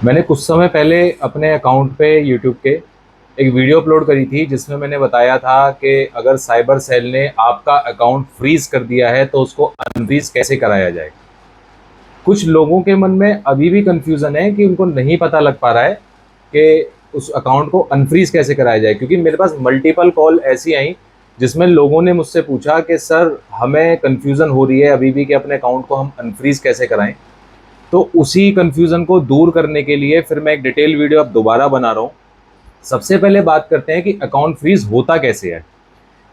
मैंने कुछ समय पहले अपने अकाउंट पे यूट्यूब के एक वीडियो अपलोड करी थी जिसमें मैंने बताया था कि अगर साइबर सेल ने आपका अकाउंट फ्रीज कर दिया है तो उसको अनफ्रीज कैसे कराया जाए। कुछ लोगों के मन में अभी भी कंफ्यूजन है कि उनको नहीं पता लग पा रहा है कि उस अकाउंट को अनफ्रीज कैसे कराया जाए, क्योंकि मेरे पास मल्टीपल कॉल ऐसी आई जिसमें लोगों ने मुझसे पूछा कि सर हमें कंफ्यूजन हो रही है अभी भी कि अपने अकाउंट को हम अनफ्रीज कैसे कराएं। तो उसी कंफ्यूजन को दूर करने के लिए फिर मैं एक डिटेल वीडियो अब दोबारा बना रहा हूँ। सबसे पहले बात करते हैं कि अकाउंट फ्रीज होता कैसे है।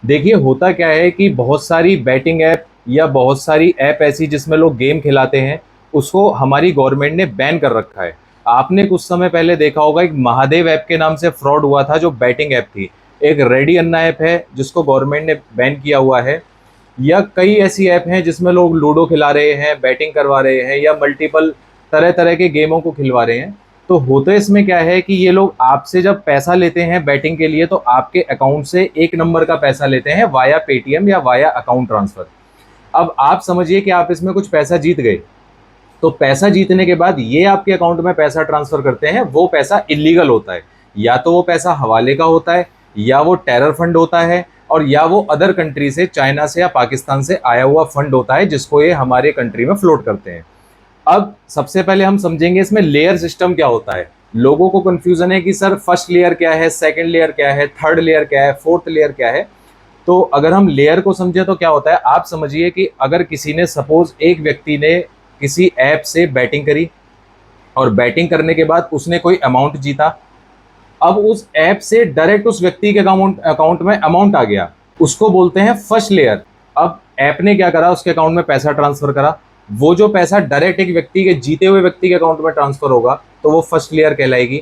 देखिए, होता क्या है कि बहुत सारी बैटिंग ऐप या बहुत सारी ऐप ऐसी जिसमें लोग गेम खिलाते हैं, उसको हमारी गवर्नमेंट ने बैन कर रखा है। आपने कुछ समय पहले देखा होगा, एक महादेव ऐप के नाम से फ्रॉड हुआ था जो बैटिंग ऐप थी। एक रेडी अन्ना ऐप है जिसको गवर्नमेंट ने बैन किया हुआ है। या कई ऐसी ऐप हैं जिसमें लोग लूडो खिला रहे हैं, बैटिंग करवा रहे हैं या मल्टीपल तरह तरह के गेमों को खिलवा रहे हैं। तो होता इसमें क्या है कि ये लोग आपसे जब पैसा लेते हैं बैटिंग के लिए तो आपके अकाउंट से एक नंबर का पैसा लेते हैं वाया पेटीएम या वाया अकाउंट ट्रांसफर। अब आप समझिए कि आप इसमें कुछ पैसा जीत गए, तो पैसा जीतने के बाद ये आपके अकाउंट में पैसा ट्रांसफर करते हैं, वो पैसा इलीगल होता है। या तो वो पैसा हवाले का होता है, या वो टेरर फंड होता है, और या वो अदर कंट्री से, चाइना से या पाकिस्तान से आया हुआ फंड होता है जिसको ये हमारे कंट्री में फ्लोट करते हैं। अब सबसे पहले हम समझेंगे इसमें लेयर सिस्टम क्या होता है। लोगों को कंफ्यूजन है कि सर फर्स्ट लेयर क्या है, सेकंड लेयर क्या है, थर्ड लेयर क्या है, फोर्थ लेयर क्या है। तो अगर हम लेयर को समझे तो क्या होता है, आप समझिए कि अगर किसी ने, सपोज एक व्यक्ति ने किसी ऐप से बैटिंग करी और बैटिंग करने के बाद उसने कोई अमाउंट जीता। अब उस ऐप से डायरेक्ट उस व्यक्ति के अकाउंट अकाउंट में अमाउंट आ गया, उसको बोलते हैं फर्स्ट लेयर। अब ऐप ने क्या करा, उसके अकाउंट में पैसा ट्रांसफर करा। वो जो पैसा डायरेक्ट एक व्यक्ति के, जीते हुए व्यक्ति के अकाउंट में ट्रांसफर होगा तो वो फर्स्ट लेयर कहलाएगी।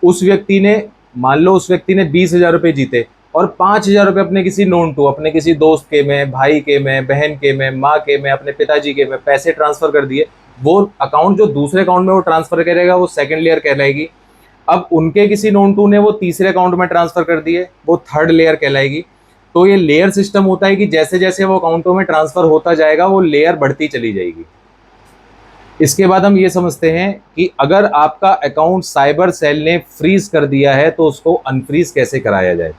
उस व्यक्ति ने, मान लो उस व्यक्ति ने 20,000 रुपये जीते और 5,000 रुपये अपने किसी नोन टू, अपने किसी दोस्त के में, भाई के में, बहन के में, माँ के में, अपने पिताजी के में पैसे ट्रांसफर कर दिए। वो अकाउंट जो दूसरे अकाउंट में वो ट्रांसफर करेगा वो सेकंड लेयर कहलाएगी। अब उनके किसी नोन टू ने वो तीसरे अकाउंट में ट्रांसफर कर दिए, वो थर्ड लेयर कहलाएगी। तो ये लेयर सिस्टम होता है कि जैसे जैसे वो अकाउंटों में ट्रांसफर होता जाएगा वो लेयर बढ़ती चली जाएगी। इसके बाद हम ये समझते हैं कि अगर आपका अकाउंट साइबर सेल ने फ्रीज कर दिया है तो उसको अनफ्रीज कैसे कराया जाए।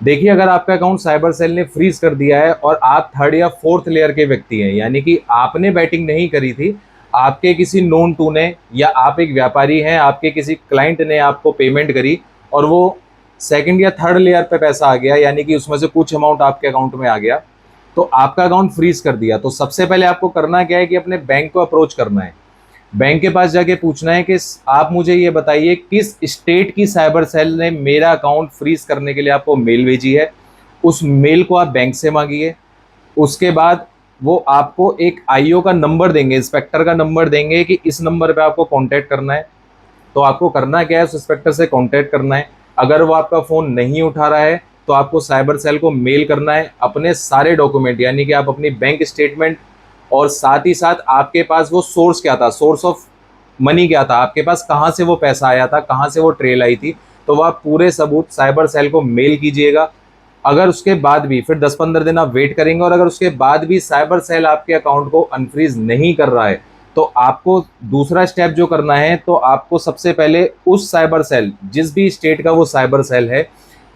देखिए, अगर आपका अकाउंट साइबर सेल ने फ्रीज कर दिया है और आप थर्ड या फोर्थ लेयर के व्यक्ति हैं, यानी कि आपने बैटिंग नहीं करी थी, आपके किसी नोन टू ने, या आप एक व्यापारी हैं, आपके किसी क्लाइंट ने आपको पेमेंट करी और वो सेकंड या थर्ड लेयर पे पैसा आ गया, यानी कि उसमें से कुछ अमाउंट आपके अकाउंट में आ गया, तो आपका अकाउंट फ्रीज कर दिया। तो सबसे पहले आपको करना क्या है कि अपने बैंक को अप्रोच करना है। बैंक के पास जाके पूछना है कि आप मुझे ये बताइए किस स्टेट की साइबर सेल ने मेरा अकाउंट फ्रीज करने के लिए आपको मेल भेजी है। उस मेल को आप बैंक से मांगिए। उसके बाद वो आपको एक आईओ का नंबर देंगे, इंस्पेक्टर का नंबर देंगे कि इस नंबर पे आपको कांटेक्ट करना है। तो आपको करना क्या है, उस इंस्पेक्टर से कांटेक्ट करना है। अगर वो आपका फ़ोन नहीं उठा रहा है तो आपको साइबर सेल को मेल करना है अपने सारे डॉक्यूमेंट, यानी कि आप अपनी बैंक स्टेटमेंट, और साथ ही साथ आपके पास वो सोर्स क्या था, सोर्स ऑफ मनी क्या था, आपके पास कहाँ से वो पैसा आया था, कहाँ से वो ट्रेल आई थी, तो वह पूरे सबूत साइबर सेल को मेल कीजिएगा। अगर उसके बाद भी फिर 10-15 दिन आप वेट करेंगे और अगर उसके बाद भी साइबर सेल आपके अकाउंट को अनफ्रीज नहीं कर रहा है तो आपको दूसरा स्टेप जो करना है, तो आपको सबसे पहले उस साइबर सेल, जिस भी स्टेट का वो साइबर सेल है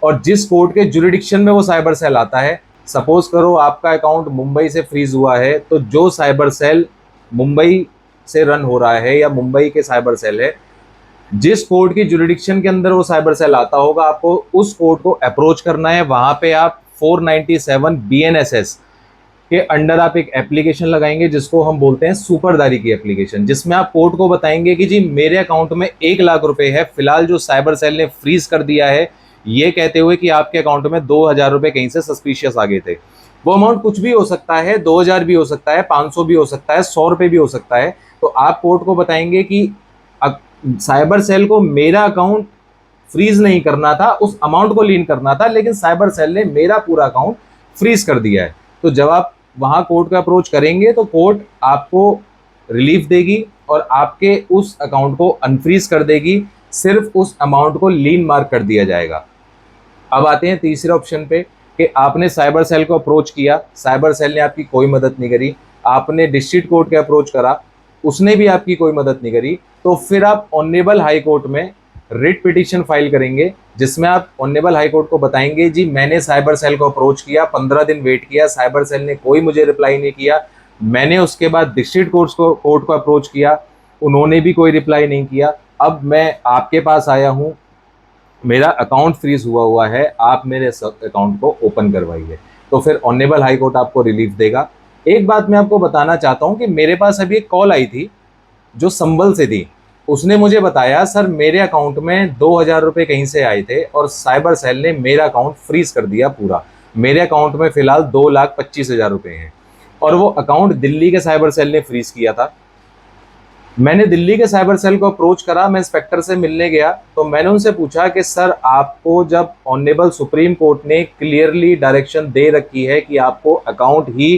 और जिस कोर्ट के जुरिडिक्शन में वो साइबर सेल आता है, सपोज करो आपका अकाउंट मुंबई से फ्रीज हुआ है, तो जो साइबर सेल मुंबई से रन हो रहा है या मुंबई के साइबर सेल है, जिस कोर्ट की जुरिडिक्शन के अंदर वो साइबर सेल आता होगा, आपको उस कोर्ट को अप्रोच करना है। वहां पे आप 497 BNSS के अंडर आप एक एप्लीकेशन लगाएंगे जिसको हम बोलते हैं सुपरदारी की एप्लीकेशन, जिसमें आप कोर्ट को बताएंगे कि जी मेरे अकाउंट में 1 लाख रुपए है, फिलहाल जो साइबर सेल ने फ्रीज कर दिया है, ये कहते हुए कि आपके अकाउंट में 2,000 रुपए कहीं से सस्पिशियस आ गए थे। वो अमाउंट कुछ भी हो सकता है, 2,000 भी हो सकता है, 500 भी हो सकता है, 100 रुपये भी हो सकता है। तो आप कोर्ट को बताएंगे कि साइबर सेल को मेरा अकाउंट फ्रीज नहीं करना था, उस अमाउंट को लीन करना था, लेकिन साइबर सेल ने मेरा पूरा अकाउंट फ्रीज कर दिया है। तो जब आप वहां कोर्ट का अप्रोच करेंगे तो कोर्ट आपको रिलीफ देगी और आपके उस अकाउंट को अनफ्रीज कर देगी, सिर्फ उस अमाउंट को लीन मार्क कर दिया जाएगा। अब आते हैं तीसरे ऑप्शन पे कि आपने साइबर सेल को अप्रोच किया, साइबर सेल ने आपकी कोई मदद नहीं करी, आपने डिस्ट्रिक्ट कोर्ट के अप्रोच करा, उसने भी आपकी कोई मदद नहीं करी, तो फिर आप ऑनरेबल हाई कोर्ट में रिट पिटीशन फाइल करेंगे, जिसमें आप ऑनरेबल हाई कोर्ट को बताएंगे जी मैंने साइबर सेल को अप्रोच किया, 15 दिन वेट किया, साइबर सेल ने कोई मुझे रिप्लाई नहीं किया। मैंने उसके बाद डिस्ट्रिक्ट कोर्ट को अप्रोच किया, उन्होंने भी कोई रिप्लाई नहीं किया। अब मैं आपके पास आया हूँ, मेरा अकाउंट फ्रीज हुआ है, आप मेरे अकाउंट को ओपन करवाइए। तो फिर ऑनरेबल हाई कोर्ट आपको रिलीफ देगा। एक बात मैं आपको बताना चाहता हूँ कि मेरे पास अभी एक कॉल आई थी जो संभल से थी। उसने मुझे बताया सर मेरे अकाउंट में 2,000 रुपये कहीं से आए थे और साइबर सेल ने मेरा अकाउंट फ्रीज कर दिया पूरा। मेरे अकाउंट में फिलहाल 2,25,000 रुपये हैं और वो अकाउंट दिल्ली के साइबर सेल ने फ्रीज किया था। मैंने दिल्ली के साइबर सेल को अप्रोच करा, मैं इंस्पेक्टर से मिलने गया तो मैंने उनसे पूछा कि सर आपको जब ऑनरेबल सुप्रीम कोर्ट ने क्लियरली डायरेक्शन दे रखी है कि आपको अकाउंट ही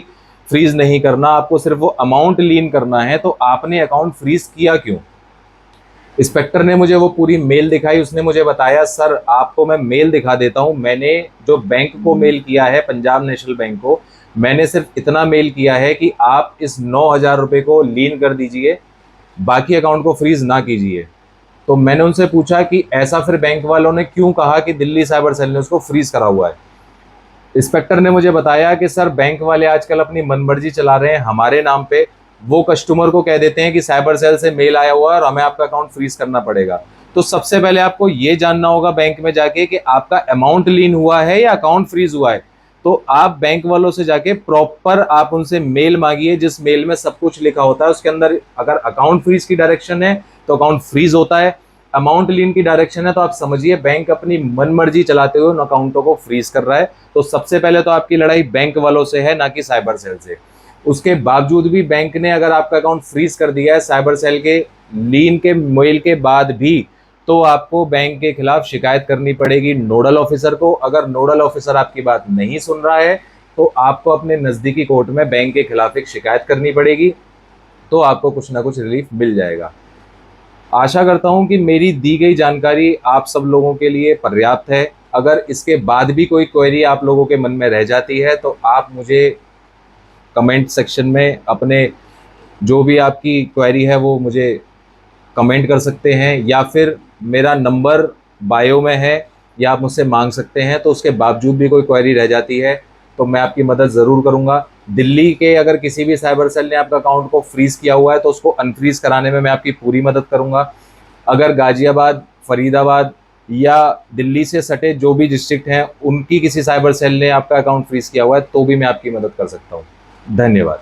फ्रीज नहीं करना, आपको सिर्फ वो अमाउंट लीन करना है, तो आपने अकाउंट फ्रीज किया क्यों? इंस्पेक्टर ने मुझे वो पूरी मेल दिखाई। उसने मुझे बताया सर आपको मैं मेल दिखा देता हूँ, मैंने जो बैंक को मेल किया है, पंजाब नेशनल बैंक को, मैंने सिर्फ इतना मेल किया है कि आप इस 9,000 रुपये को लीन कर दीजिए, बाकी अकाउंट को फ्रीज ना कीजिए। तो मैंने उनसे पूछा कि ऐसा फिर बैंक वालों ने क्यों कहा कि दिल्ली साइबर सेल ने उसको फ्रीज करा हुआ है? इंस्पेक्टर ने मुझे बताया कि सर बैंक वाले आजकल अपनी मनमर्जी चला रहे हैं हमारे नाम पे। वो कस्टमर को कह देते हैं कि साइबर सेल से मेल आया हुआ है और हमें आपका अकाउंट फ्रीज करना पड़ेगा। तो सबसे पहले आपको ये जानना होगा बैंक में जाके कि आपका अमाउंट लीन हुआ है या अकाउंट फ्रीज हुआ है। तो आप बैंक वालों से जाके प्रॉपर आप उनसे मेल मांगिए, जिस मेल में सब कुछ लिखा होता है। उसके अंदर अगर अकाउंट फ्रीज की डायरेक्शन है तो अकाउंट फ्रीज होता है, अमाउंट लीन की डायरेक्शन है तो आप समझिए बैंक अपनी मनमर्जी चलाते हुए उन अकाउंटों को फ्रीज कर रहा है। तो सबसे पहले तो आपकी लड़ाई बैंक वालों से है, ना कि साइबर सेल से। उसके बावजूद भी बैंक ने अगर आपका अकाउंट फ्रीज कर दिया है साइबर सेल के लीन के मेल के बाद भी, तो आपको बैंक के खिलाफ शिकायत करनी पड़ेगी नोडल ऑफिसर को। अगर नोडल ऑफिसर आपकी बात नहीं सुन रहा है तो आपको अपने नज़दीकी कोर्ट में बैंक के खिलाफ एक शिकायत करनी पड़ेगी, तो आपको कुछ ना कुछ रिलीफ मिल जाएगा। आशा करता हूं कि मेरी दी गई जानकारी आप सब लोगों के लिए पर्याप्त है। अगर इसके बाद भी कोई क्वेरी आप लोगों के मन में रह जाती है तो आप मुझे कमेंट सेक्शन में अपने जो भी आपकी क्वेरी है वो मुझे कमेंट कर सकते हैं, या फिर मेरा नंबर बायो में है या आप मुझसे मांग सकते हैं। तो उसके बावजूद भी कोई क्वेरी रह जाती है तो मैं आपकी मदद ज़रूर करूंगा। दिल्ली के अगर किसी भी साइबर सेल ने आपका अकाउंट को फ्रीज़ किया हुआ है तो उसको अनफ्रीज़ कराने में मैं आपकी पूरी मदद करूंगा। अगर गाज़ियाबाद, फरीदाबाद या दिल्ली से सटे जो भी डिस्ट्रिक्ट हैं उनकी किसी साइबर सेल ने आपका अकाउंट फ्रीज़ किया हुआ है तो भी मैं आपकी मदद कर सकता हूँ। धन्यवाद।